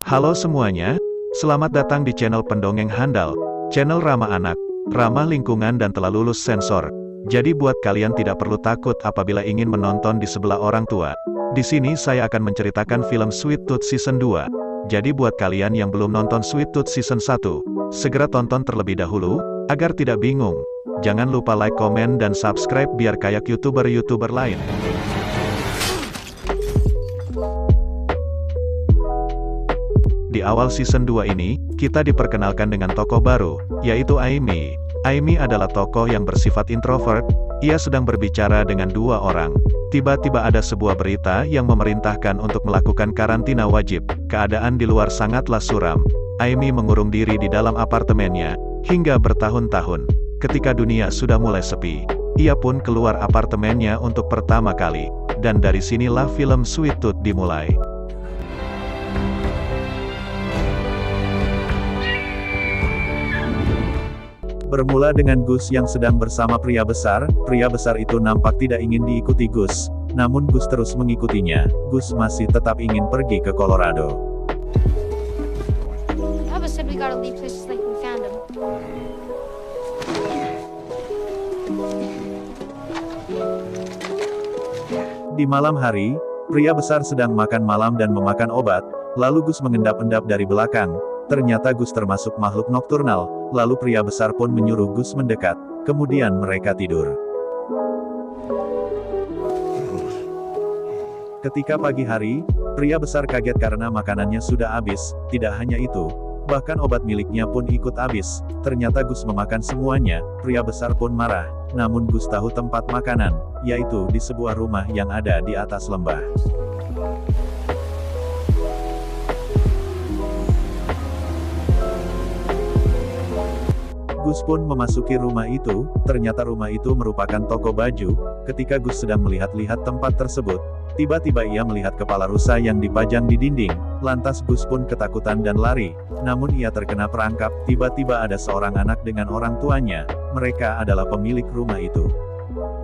Halo semuanya, selamat datang di channel Pendongeng Handal, channel ramah anak, ramah lingkungan dan telah lulus sensor. Jadi buat kalian tidak perlu takut apabila ingin menonton di sebelah orang tua. Di sini saya akan menceritakan film Sweet Tooth Season 2. Jadi buat kalian yang belum nonton Sweet Tooth Season 1, segera tonton terlebih dahulu, agar tidak bingung. Jangan lupa like, komen, dan subscribe biar kayak YouTuber-YouTuber lain. Di awal season 2 ini, kita diperkenalkan dengan tokoh baru, yaitu Amy. Amy adalah tokoh yang bersifat introvert, ia sedang berbicara dengan dua orang. Tiba-tiba ada sebuah berita yang memerintahkan untuk melakukan karantina wajib. Keadaan di luar sangatlah suram. Amy mengurung diri di dalam apartemennya, hingga bertahun-tahun. Ketika dunia sudah mulai sepi, ia pun keluar apartemennya untuk pertama kali. Dan dari sinilah film Sweet Tooth dimulai. Bermula dengan Gus yang sedang bersama pria besar itu nampak tidak ingin diikuti Gus, namun Gus terus mengikutinya. Gus masih tetap ingin pergi ke Colorado. Di malam hari, pria besar sedang makan malam dan memakan obat, lalu Gus mengendap-endap dari belakang. Ternyata Gus termasuk makhluk nokturnal, lalu pria besar pun menyuruh Gus mendekat, kemudian mereka tidur. Ketika pagi hari, pria besar kaget karena makanannya sudah habis. Tidak hanya itu, bahkan obat miliknya pun ikut habis. Ternyata Gus memakan semuanya, pria besar pun marah. Namun Gus tahu tempat makanan, yaitu di sebuah rumah yang ada di atas lembah. Gus pun memasuki rumah itu, ternyata rumah itu merupakan toko baju. Ketika Gus sedang melihat-lihat tempat tersebut, tiba-tiba ia melihat kepala rusa yang dipajang di dinding. Lantas Gus pun ketakutan dan lari, namun ia terkena perangkap. Tiba-tiba ada seorang anak dengan orang tuanya, mereka adalah pemilik rumah itu.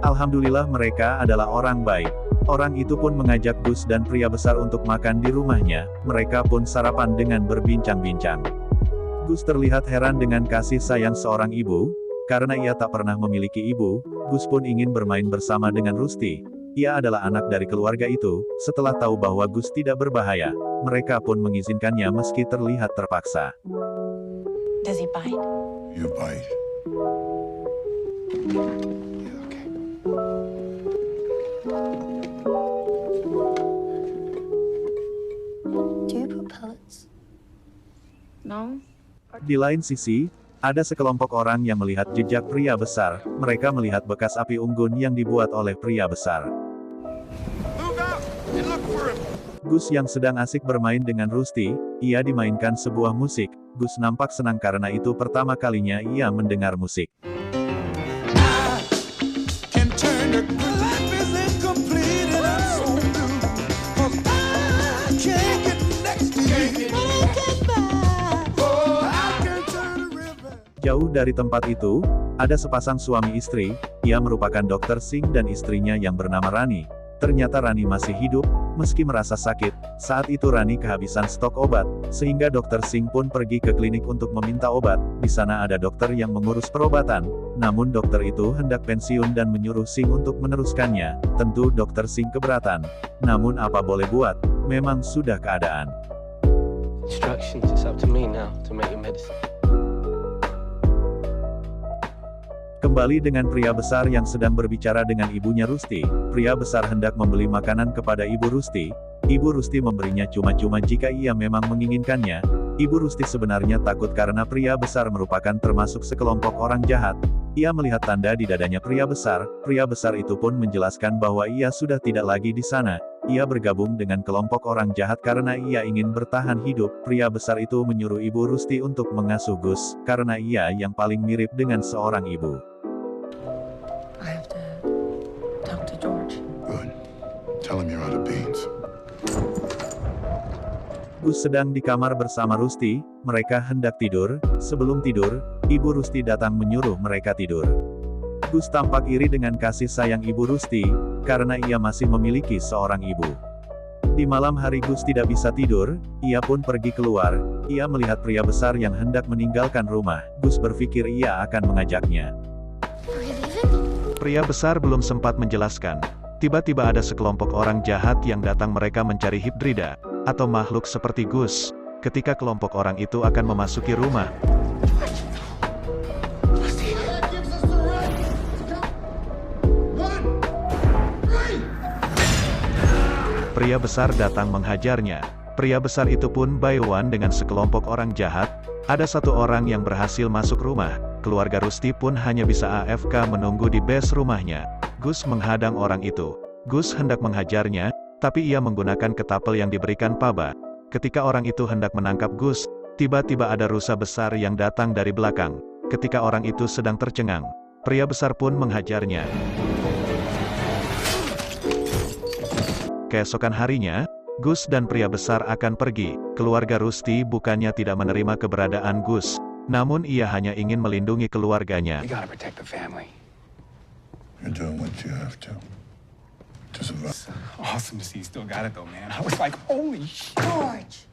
Alhamdulillah mereka adalah orang baik. Orang itu pun mengajak Gus dan pria besar untuk makan di rumahnya, mereka pun sarapan dengan berbincang-bincang. Gus terlihat heran dengan kasih sayang seorang ibu, karena ia tak pernah memiliki ibu. Gus pun ingin bermain bersama dengan Rusty. Ia adalah anak dari keluarga itu. Setelah tahu bahwa Gus tidak berbahaya, mereka pun mengizinkannya meski terlihat terpaksa. Does he bite? You bite. Yeah, okay. Do you put pellets? No. Di lain sisi, ada sekelompok orang yang melihat jejak pria besar. Mereka melihat bekas api unggun yang dibuat oleh pria besar. Gus yang sedang asik bermain dengan Rusty, ia dimainkan sebuah musik. Gus nampak senang karena itu pertama kalinya ia mendengar musik. Jauh dari tempat itu, ada sepasang suami istri, ia merupakan Dr. Singh dan istrinya yang bernama Rani. Ternyata Rani masih hidup, meski merasa sakit. Saat itu Rani kehabisan stok obat, sehingga Dr. Singh pun pergi ke klinik untuk meminta obat. Di sana ada dokter yang mengurus perobatan, namun dokter itu hendak pensiun dan menyuruh Singh untuk meneruskannya. Tentu Dr. Singh keberatan. Namun apa boleh buat, memang sudah keadaan. Instructions, it's up to me now to make your medicine. Kembali dengan pria besar yang sedang berbicara dengan ibunya Rusty. Pria besar hendak membeli makanan kepada ibu Rusty. Ibu Rusty memberinya cuma-cuma jika ia memang menginginkannya. Ibu Rusty sebenarnya takut karena pria besar merupakan termasuk sekelompok orang jahat. Ia melihat tanda di dadanya pria besar. Pria besar itu pun menjelaskan bahwa ia sudah tidak lagi di sana. Ia bergabung dengan kelompok orang jahat karena ia ingin bertahan hidup. Pria besar itu menyuruh ibu Rusty untuk mengasuh Gus, karena ia yang paling mirip dengan seorang ibu. I have to talk to George. Good. Tell him you're out of beans. Gus sedang di kamar bersama Rusty, mereka hendak tidur. Sebelum tidur, ibu Rusty datang menyuruh mereka tidur. Gus tampak iri dengan kasih sayang ibu Rusty, karena ia masih memiliki seorang ibu. Di malam hari Gus tidak bisa tidur, ia pun pergi keluar. Ia melihat pria besar yang hendak meninggalkan rumah. Gus berpikir ia akan mengajaknya. Are we leaving? Pria besar belum sempat menjelaskan. Tiba-tiba ada sekelompok orang jahat yang datang, mereka mencari Hipdrida, atau makhluk seperti Gus. Ketika kelompok orang itu akan memasuki rumah, pria besar datang menghajarnya. Pria besar itu pun by one dengan sekelompok orang jahat. Ada satu orang yang berhasil masuk rumah. Keluarga Rusty pun hanya bisa AFK menunggu di base rumahnya. Gus menghadang orang itu. Gus hendak menghajarnya, tapi ia menggunakan ketapel yang diberikan Paba. Ketika orang itu hendak menangkap Gus, tiba-tiba ada rusa besar yang datang dari belakang. Ketika orang itu sedang tercengang, pria besar pun menghajarnya. Keesokan harinya, Gus dan pria besar akan pergi. Keluarga Rusty bukannya tidak menerima keberadaan Gus, namun ia hanya ingin melindungi keluarganya. We gotta protect the family. You're doing what you have to survive. It's awesome to see you still got it though, man. I was like, holy shit. George!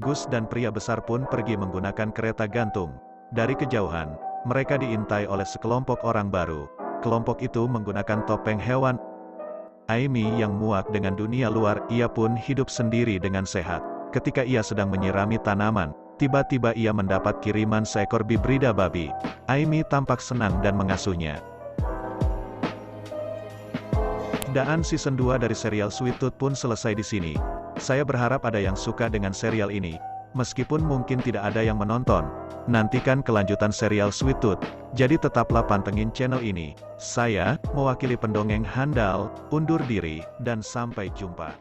Gus dan pria besar pun pergi menggunakan kereta gantung. Dari kejauhan, mereka diintai oleh sekelompok orang baru. Kelompok itu menggunakan topeng hewan. Amy yang muak dengan dunia luar, ia pun hidup sendiri dengan sehat. Ketika ia sedang menyirami tanaman, tiba-tiba ia mendapat kiriman seekor bibrida babi. Amy tampak senang dan mengasuhnya. Dan season 2 dari serial Sweet Tooth pun selesai di sini. Saya berharap ada yang suka dengan serial ini. Meskipun mungkin tidak ada yang menonton, nantikan kelanjutan serial Sweet Tooth. Jadi tetaplah pantengin channel ini. Saya, mewakili pendongeng handal, undur diri, dan sampai jumpa.